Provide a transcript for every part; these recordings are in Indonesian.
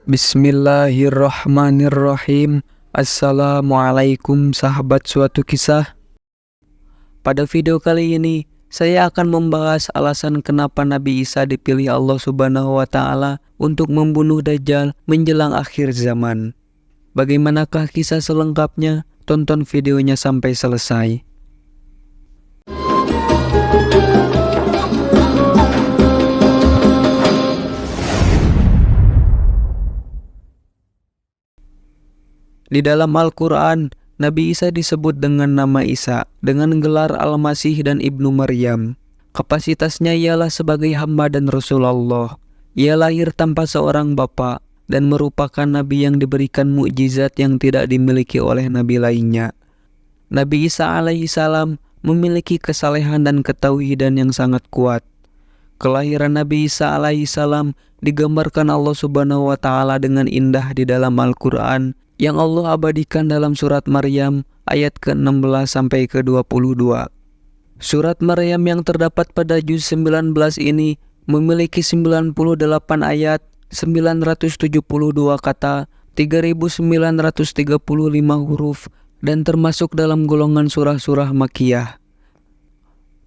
Bismillahirrahmanirrahim. Assalamualaikum sahabat suatu kisah. Pada video kali ini, saya akan membahas alasan kenapa Nabi Isa dipilih Allah Subhanahu wa Ta'ala untuk membunuh Dajjal menjelang akhir zaman. Bagaimanakah kisah selengkapnya? Tonton videonya sampai selesai. Di dalam Al-Quran, Nabi Isa disebut dengan nama Isa, dengan gelar Al-Masih dan Ibnu Maryam. Kapasitasnya ialah sebagai hamba dan Rasulullah. Ia lahir tanpa seorang bapa dan merupakan Nabi yang diberikan mukjizat yang tidak dimiliki oleh Nabi lainnya. Nabi Isa alaihissalam memiliki kesalehan dan ketauhidan yang sangat kuat. Kelahiran Nabi Isa alaihissalam digambarkan Allah Subhanahu wa Ta'ala dengan indah di dalam Al-Quran yang Allah abadikan dalam surat Maryam ayat ke-16 sampai ke-22. Surat Maryam yang terdapat pada juz 19 ini memiliki 98 ayat, 972 kata, 3935 huruf dan termasuk dalam golongan surah-surah Makkiyah.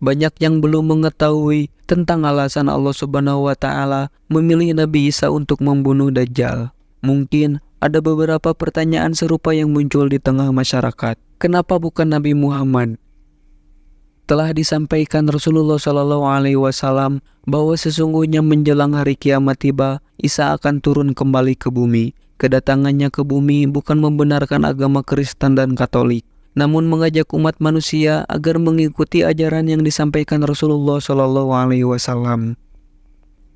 Banyak yang belum mengetahui tentang alasan Allah Subhanahu wa Ta'ala memilih Nabi Isa untuk membunuh Dajjal. Mungkin ada beberapa pertanyaan serupa yang muncul di tengah masyarakat. Kenapa bukan Nabi Muhammad? Telah disampaikan Rasulullah SAW bahwa sesungguhnya menjelang hari kiamat tiba, Isa akan turun kembali ke bumi. Kedatangannya ke bumi bukan membenarkan agama Kristen dan Katolik, namun mengajak umat manusia agar mengikuti ajaran yang disampaikan Rasulullah SAW.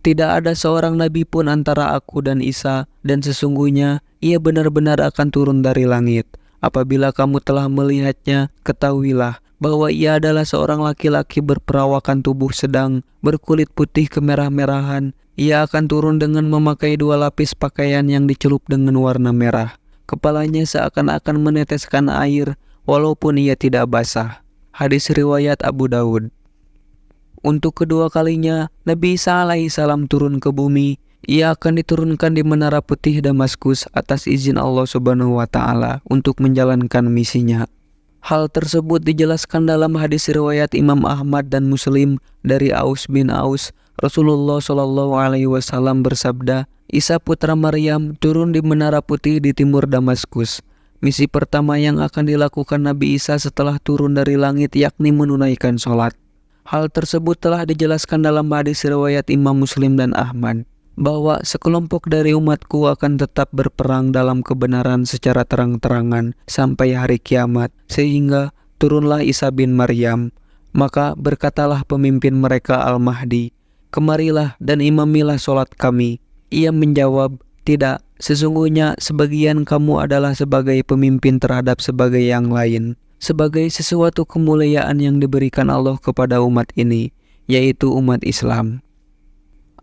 Tidak ada seorang nabi pun antara aku dan Isa, dan sesungguhnya ia benar-benar akan turun dari langit. Apabila kamu telah melihatnya, ketahuilah bahwa ia adalah seorang laki-laki berperawakan tubuh sedang, berkulit putih kemerah-merahan. Ia akan turun dengan memakai 2 lapis pakaian yang dicelup dengan warna merah. Kepalanya seakan-akan meneteskan air, walaupun ia tidak basah. Hadis riwayat Abu Daud. Untuk kedua kalinya, Nabi Isa alaihissalam turun ke bumi. Ia akan diturunkan di Menara Putih Damaskus atas izin Allah Subhanahu wa Ta'ala untuk menjalankan misinya. Hal tersebut dijelaskan dalam hadis riwayat Imam Ahmad dan Muslim dari Aus bin Aus. Rasulullah SAW bersabda, Isa putra Maryam turun di Menara Putih di timur Damaskus. Misi pertama yang akan dilakukan Nabi Isa setelah turun dari langit yakni menunaikan sholat. Hal tersebut telah dijelaskan dalam hadis riwayat Imam Muslim dan Ahmad, bahwa sekelompok dari umatku akan tetap berperang dalam kebenaran secara terang-terangan sampai hari kiamat, sehingga turunlah Isa bin Maryam. Maka berkatalah pemimpin mereka Al-Mahdi, kemarilah dan imamilah sholat kami. Ia menjawab, tidak, sesungguhnya sebagian kamu adalah sebagai pemimpin terhadap sebagai yang lain, sebagai sesuatu kemuliaan yang diberikan Allah kepada umat ini, yaitu umat Islam.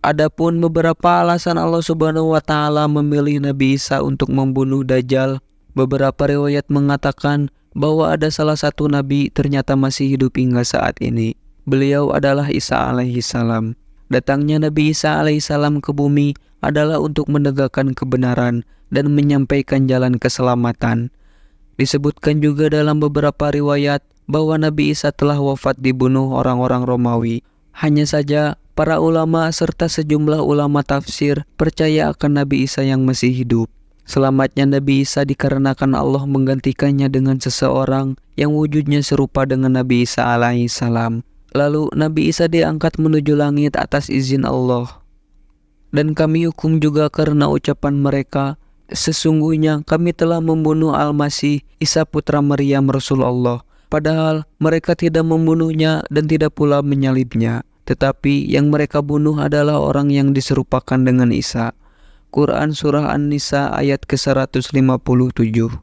Adapun beberapa alasan Allah Subhanahu wa Ta'ala memilih Nabi Isa untuk membunuh Dajjal, beberapa riwayat mengatakan bahwa ada salah satu nabi ternyata masih hidup hingga saat ini. Beliau adalah Isa alaihissalam. Datangnya Nabi Isa alaihissalam ke bumi adalah untuk menegakkan kebenaran dan menyampaikan jalan keselamatan. Disebutkan juga dalam beberapa riwayat bahwa Nabi Isa telah wafat dibunuh orang-orang Romawi. Hanya saja para ulama serta sejumlah ulama tafsir percaya akan Nabi Isa yang masih hidup. Selamatnya Nabi Isa dikarenakan Allah menggantikannya dengan seseorang yang wujudnya serupa dengan Nabi Isa alaihissalam. Lalu Nabi Isa diangkat menuju langit atas izin Allah. Dan kami hukum juga karena ucapan mereka, sesungguhnya kami telah membunuh Al-Masih, Isa putra Maryam Rasulullah. Padahal mereka tidak membunuhnya dan tidak pula menyalibnya. Tetapi yang mereka bunuh adalah orang yang diserupakan dengan Isa. Quran Surah An-Nisa ayat ke-157.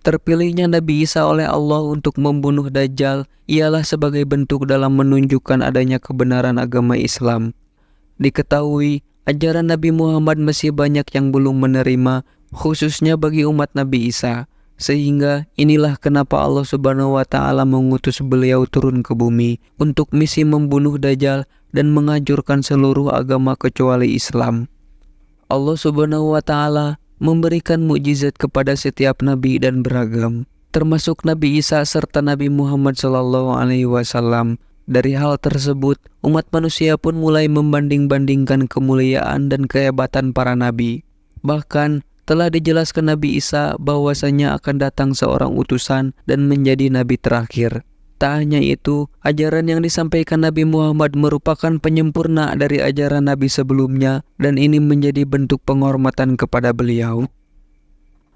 Terpilihnya Nabi Isa oleh Allah untuk membunuh Dajjal ialah sebagai bentuk dalam menunjukkan adanya kebenaran agama Islam. Diketahui, ajaran Nabi Muhammad masih banyak yang belum menerima, khususnya bagi umat Nabi Isa. Sehingga inilah kenapa Allah Subhanahu wa Ta'ala mengutus beliau turun ke bumi untuk misi membunuh Dajjal dan menghancurkan seluruh agama kecuali Islam. Allah Subhanahu wa Ta'ala memberikan mukjizat kepada setiap nabi dan beragam, termasuk Nabi Isa serta Nabi Muhammad SAW. Dari hal tersebut, umat manusia pun mulai membanding-bandingkan kemuliaan dan kehebatan para nabi. Bahkan telah dijelaskan Nabi Isa bahwasanya akan datang seorang utusan dan menjadi nabi terakhir. Tak hanya itu, ajaran yang disampaikan Nabi Muhammad merupakan penyempurna dari ajaran nabi sebelumnya, dan ini menjadi bentuk penghormatan kepada beliau.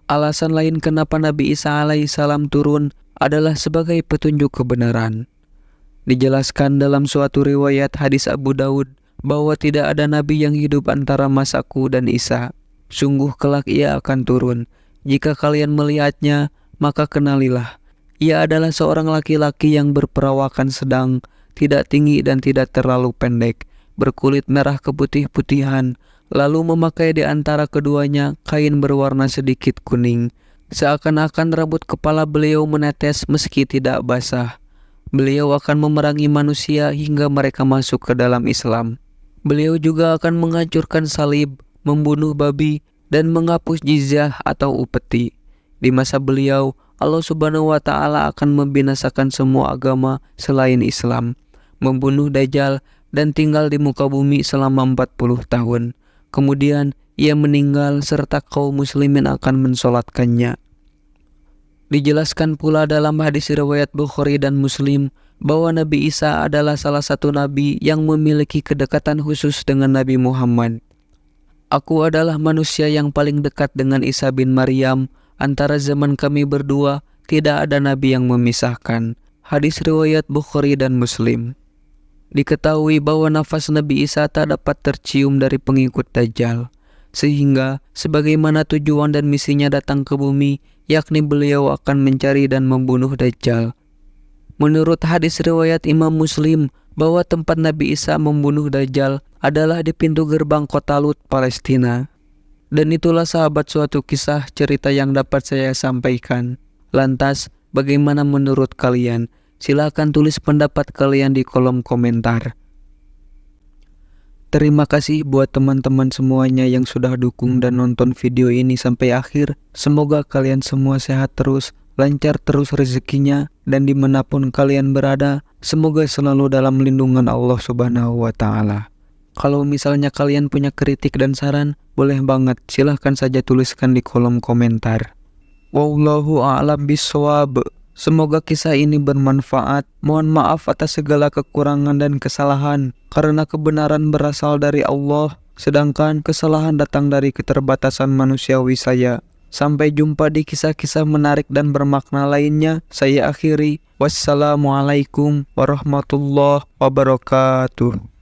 Alasan lain kenapa Nabi Isa alaihissalam turun adalah sebagai petunjuk kebenaran. Dijelaskan dalam suatu riwayat hadis Abu Daud bahwa tidak ada nabi yang hidup antara masaku dan Isa. Sungguh kelak ia akan turun. Jika kalian melihatnya, maka kenalilah. Ia adalah seorang laki-laki yang berperawakan sedang, tidak tinggi dan tidak terlalu pendek, berkulit merah keputih-putihan, lalu memakai di antara keduanya kain berwarna sedikit kuning. Seakan-akan rambut kepala beliau menetes meski tidak basah. Beliau akan memerangi manusia hingga mereka masuk ke dalam Islam. Beliau juga akan menghancurkan salib, membunuh babi, dan menghapus jizyah atau upeti. Di masa beliau, Allah Subhanahu wa Ta'ala akan membinasakan semua agama selain Islam, membunuh Dajjal, dan tinggal di muka bumi selama 40 tahun. Kemudian ia meninggal serta kaum muslimin akan mensolatkannya. Dijelaskan pula dalam hadis riwayat Bukhari dan Muslim bahwa Nabi Isa adalah salah satu nabi yang memiliki kedekatan khusus dengan Nabi Muhammad. Aku adalah manusia yang paling dekat dengan Isa bin Maryam. Antara zaman kami berdua, tidak ada nabi yang memisahkan. Hadis riwayat Bukhari dan Muslim. Diketahui bahwa nafas Nabi Isa tak dapat tercium dari pengikut Dajjal, sehingga sebagaimana tujuan dan misinya datang ke bumi, yakni beliau akan mencari dan membunuh Dajjal. Menurut hadis riwayat Imam Muslim, bahwa tempat Nabi Isa membunuh Dajjal adalah di pintu gerbang kota Lut, Palestina. Dan itulah sahabat suatu kisah cerita yang dapat saya sampaikan. Lantas, bagaimana menurut kalian? Silakan tulis pendapat kalian di kolom komentar. Terima kasih buat teman-teman semuanya yang sudah dukung dan nonton video ini sampai akhir. Semoga kalian semua sehat terus, lancar terus rezekinya, dan dimanapun kalian berada, semoga selalu dalam lindungan Allah Subhanahu wa Ta'ala. Kalau misalnya kalian punya kritik dan saran, boleh banget, silahkan saja tuliskan di kolom komentar. Wallahu a'lam bishawab. Semoga kisah ini bermanfaat. Mohon maaf atas segala kekurangan dan kesalahan, karena kebenaran berasal dari Allah, sedangkan kesalahan datang dari keterbatasan manusiawi saya. Sampai jumpa di kisah-kisah menarik dan bermakna lainnya. Saya akhiri. Wassalamualaikum warahmatullahi wabarakatuh.